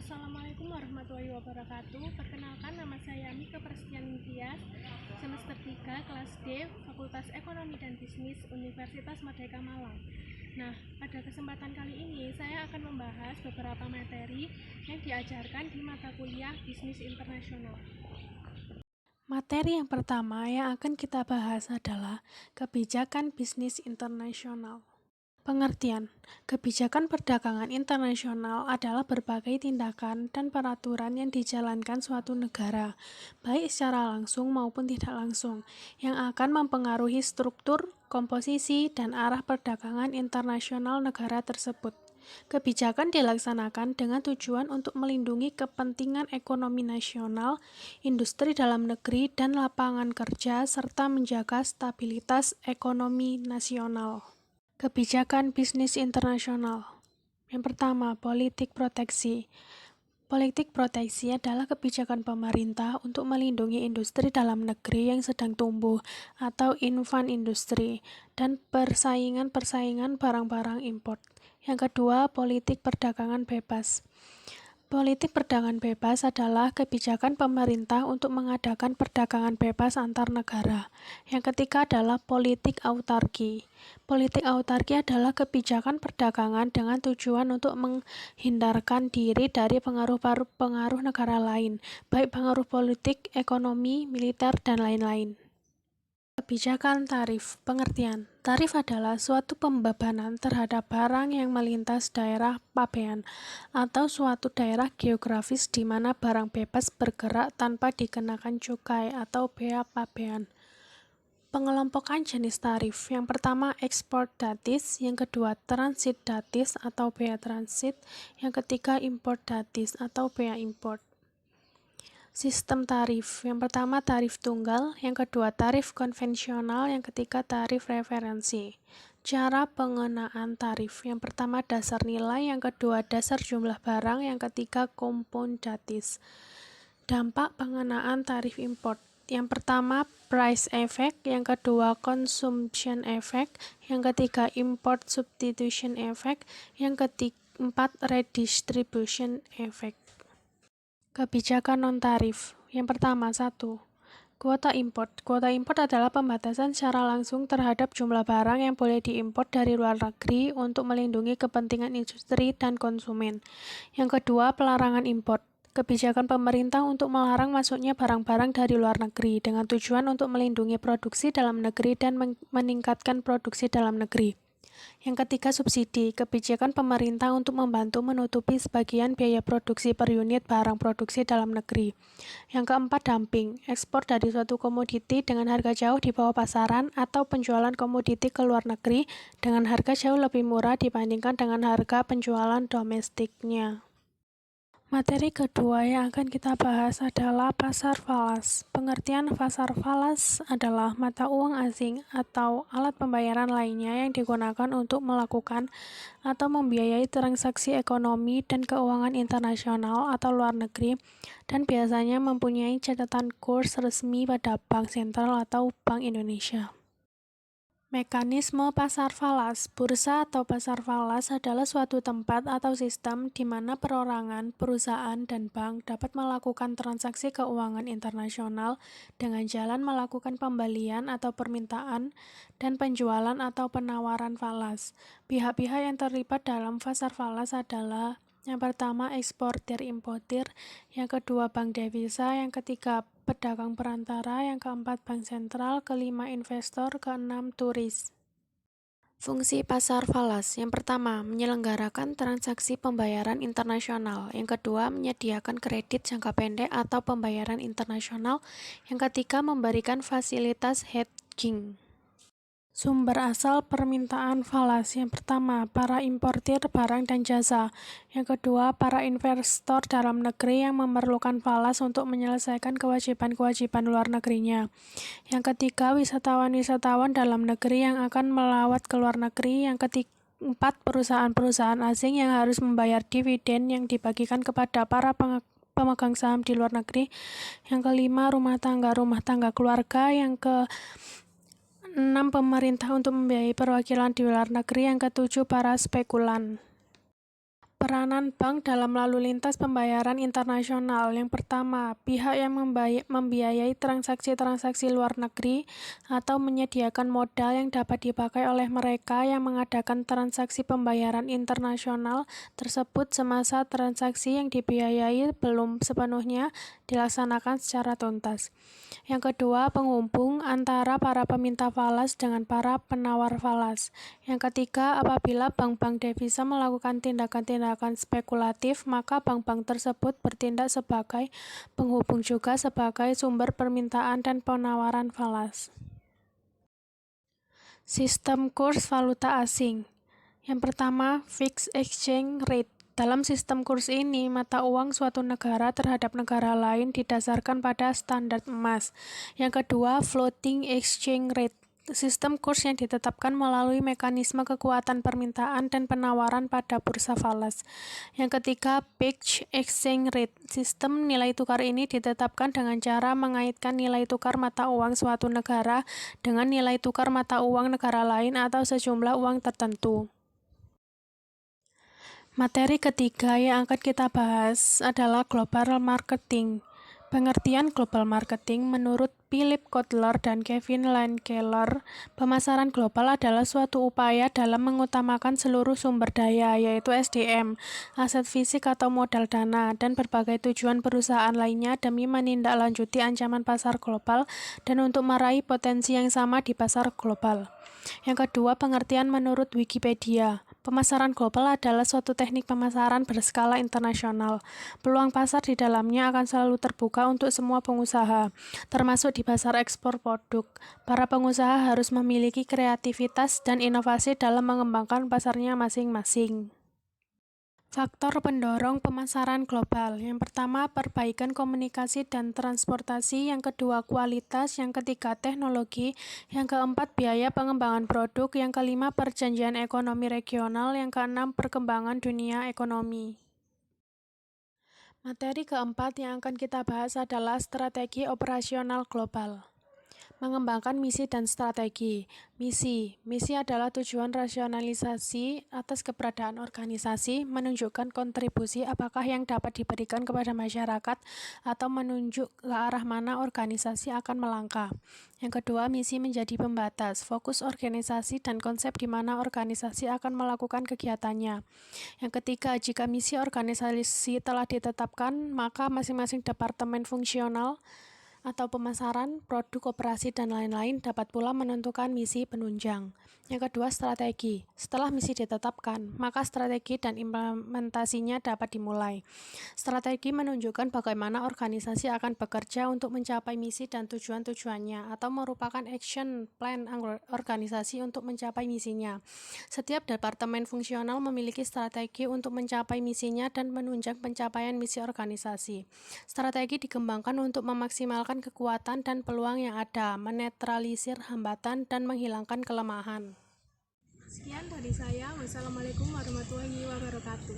Assalamualaikum warahmatullahi wabarakatuh. Perkenalkan, nama saya Mika Prasetyanti Tias, semester 3 kelas D, Fakultas Ekonomi dan Bisnis Universitas Merdeka Malang. Nah, pada kesempatan kali ini saya akan membahas beberapa materi yang diajarkan di mata kuliah Bisnis Internasional. Materi yang pertama yang akan kita bahas adalah kebijakan bisnis internasional. Pengertian, kebijakan perdagangan internasional adalah berbagai tindakan dan peraturan yang dijalankan suatu negara, baik secara langsung maupun tidak langsung, yang akan mempengaruhi struktur, komposisi, dan arah perdagangan internasional negara tersebut. Kebijakan dilaksanakan dengan tujuan untuk melindungi kepentingan ekonomi nasional, industri dalam negeri, dan lapangan kerja, serta menjaga stabilitas ekonomi nasional. Kebijakan bisnis internasional. Yang pertama, politik proteksi. Politik proteksi adalah kebijakan pemerintah untuk melindungi industri dalam negeri yang sedang tumbuh atau infant industri dan persaingan barang-barang impor. Yang kedua, politik perdagangan bebas. Politik perdagangan bebas adalah kebijakan pemerintah untuk mengadakan perdagangan bebas antar negara. Yang ketiga adalah politik autarki. Politik autarki adalah kebijakan perdagangan dengan tujuan untuk menghindarkan diri dari pengaruh negara lain, baik pengaruh politik, ekonomi, militer, dan lain-lain. Kebijakan tarif. Pengertian. Tarif adalah suatu pembebanan terhadap barang yang melintas daerah pabean atau suatu daerah geografis di mana barang bebas bergerak tanpa dikenakan cukai atau bea pabean. Pengelompokan jenis tarif. Yang pertama, ekspor datis, yang kedua, transit datis atau bea transit, yang ketiga, import datis atau bea import. Sistem tarif. Yang pertama tarif tunggal, yang kedua tarif konvensional, yang ketiga tarif referensi. Cara pengenaan tarif. Yang pertama dasar nilai, yang kedua dasar jumlah barang, yang ketiga kompon datis. Dampak pengenaan tarif import. Yang pertama price effect, yang kedua consumption effect, yang ketiga import substitution effect, yang keempat redistribution effect. Kebijakan non-tarif. Yang pertama, 1. Kuota import. Kuota import adalah pembatasan secara langsung terhadap jumlah barang yang boleh diimpor dari luar negeri untuk melindungi kepentingan industri dan konsumen. Yang kedua, pelarangan import. Kebijakan pemerintah untuk melarang masuknya barang-barang dari luar negeri dengan tujuan untuk melindungi produksi dalam negeri dan meningkatkan produksi dalam negeri. Yang ketiga, subsidi. Kebijakan pemerintah untuk membantu menutupi sebagian biaya produksi per unit barang produksi dalam negeri. Yang keempat, dumping. Ekspor dari suatu komoditi dengan harga jauh di bawah pasaran atau penjualan komoditi ke luar negeri dengan harga jauh lebih murah dibandingkan dengan harga penjualan domestiknya. Materi kedua yang akan kita bahas adalah pasar falas. Pengertian pasar falas adalah mata uang asing atau alat pembayaran lainnya yang digunakan untuk melakukan atau membiayai transaksi ekonomi dan keuangan internasional atau luar negeri dan biasanya mempunyai catatan kurs resmi pada Bank Sentral atau Bank Indonesia. Mekanisme pasar falas. Bursa atau pasar falas adalah suatu tempat atau sistem di mana perorangan, perusahaan, dan bank dapat melakukan transaksi keuangan internasional dengan jalan melakukan pembelian atau permintaan dan penjualan atau penawaran falas. Pihak-pihak yang terlibat dalam pasar falas adalah yang pertama eksportir-importir, yang kedua bank devisa, yang ketiga pedagang perantara, yang keempat bank sentral, kelima investor, keenam turis. Fungsi pasar falas. Yang pertama, menyelenggarakan transaksi pembayaran internasional. Yang kedua, menyediakan kredit jangka pendek atau pembayaran internasional. Yang ketiga, memberikan fasilitas hedging. Sumber asal permintaan falas. Yang pertama, para importir barang dan jasa. Yang kedua, para investor dalam negeri yang memerlukan falas untuk menyelesaikan kewajiban-kewajiban luar negerinya. Yang ketiga, wisatawan-wisatawan dalam negeri yang akan melawat ke luar negeri. Yang keempat, perusahaan-perusahaan asing yang harus membayar dividen yang dibagikan kepada para pemegang saham di luar negeri. Yang kelima, rumah tangga keluarga. Yang ke-6, pemerintah untuk membiayai perwakilan di luar negeri. Yang ketujuh, para spekulan. Peranan bank dalam lalu lintas pembayaran internasional. Yang pertama, pihak yang membiayai transaksi-transaksi luar negeri atau menyediakan modal yang dapat dipakai oleh mereka yang mengadakan transaksi pembayaran internasional tersebut semasa transaksi yang dibiayai belum sepenuhnya dilaksanakan secara tuntas. Yang kedua, penghubung antara para peminta falas dengan para penawar falas. Yang ketiga, apabila bank-bank devisa melakukan tindakan-tindakan spekulatif, maka bank-bank tersebut bertindak sebagai penghubung juga sebagai sumber permintaan dan penawaran falas. Sistem kurs valuta asing. Yang pertama, fixed exchange rate. Dalam sistem kurs ini, mata uang suatu negara terhadap negara lain didasarkan pada standar emas. Yang kedua, floating exchange rate. Sistem kurs yang ditetapkan melalui mekanisme kekuatan permintaan dan penawaran pada bursa falas. Yang ketiga, pegged exchange rate. Sistem nilai tukar ini ditetapkan dengan cara mengaitkan nilai tukar mata uang suatu negara dengan nilai tukar mata uang negara lain atau sejumlah uang tertentu. Materi ketiga yang akan kita bahas adalah global marketing. Pengertian global marketing menurut Philip Kotler dan Kevin Landkeller, pemasaran global adalah suatu upaya dalam mengutamakan seluruh sumber daya, yaitu SDM, aset fisik atau modal dana, dan berbagai tujuan perusahaan lainnya demi menindaklanjuti ancaman pasar global dan untuk meraih potensi yang sama di pasar global. Yang kedua, pengertian menurut Wikipedia. Pemasaran global adalah suatu teknik pemasaran berskala internasional. Peluang pasar di dalamnya akan selalu terbuka untuk semua pengusaha, termasuk di pasar ekspor produk. Para pengusaha harus memiliki kreativitas dan inovasi dalam mengembangkan pasarnya masing-masing. Faktor pendorong pemasaran global. Yang pertama, perbaikan komunikasi dan transportasi. Yang kedua, kualitas. Yang ketiga, teknologi. Yang keempat, biaya pengembangan produk. Yang kelima, perjanjian ekonomi regional. Yang keenam, perkembangan dunia ekonomi. Materi keempat yang akan kita bahas adalah strategi operasional global. Mengembangkan misi dan strategi. Misi adalah tujuan rasionalisasi atas keberadaan organisasi, menunjukkan kontribusi apakah yang dapat diberikan kepada masyarakat, atau menunjuk ke arah mana organisasi akan melangkah. Yang kedua, misi menjadi pembatas, fokus organisasi dan konsep di mana organisasi akan melakukan kegiatannya. Yang ketiga, jika misi organisasi telah ditetapkan, maka masing-masing departemen fungsional atau pemasaran, produk, operasi, dan lain-lain dapat pula menentukan misi penunjang. Yang kedua, strategi. Setelah misi ditetapkan, maka strategi dan implementasinya dapat dimulai. Strategi menunjukkan bagaimana organisasi akan bekerja untuk mencapai misi dan tujuan-tujuannya, atau merupakan action plan organisasi untuk mencapai misinya. Setiap departemen fungsional memiliki strategi untuk mencapai misinya dan menunjang pencapaian misi organisasi. Strategi dikembangkan untuk memaksimalkan kekuatan dan peluang yang ada, menetralisir hambatan, dan menghilangkan kelemahan. Sekian dari saya. Wassalamualaikum warahmatullahi wabarakatuh.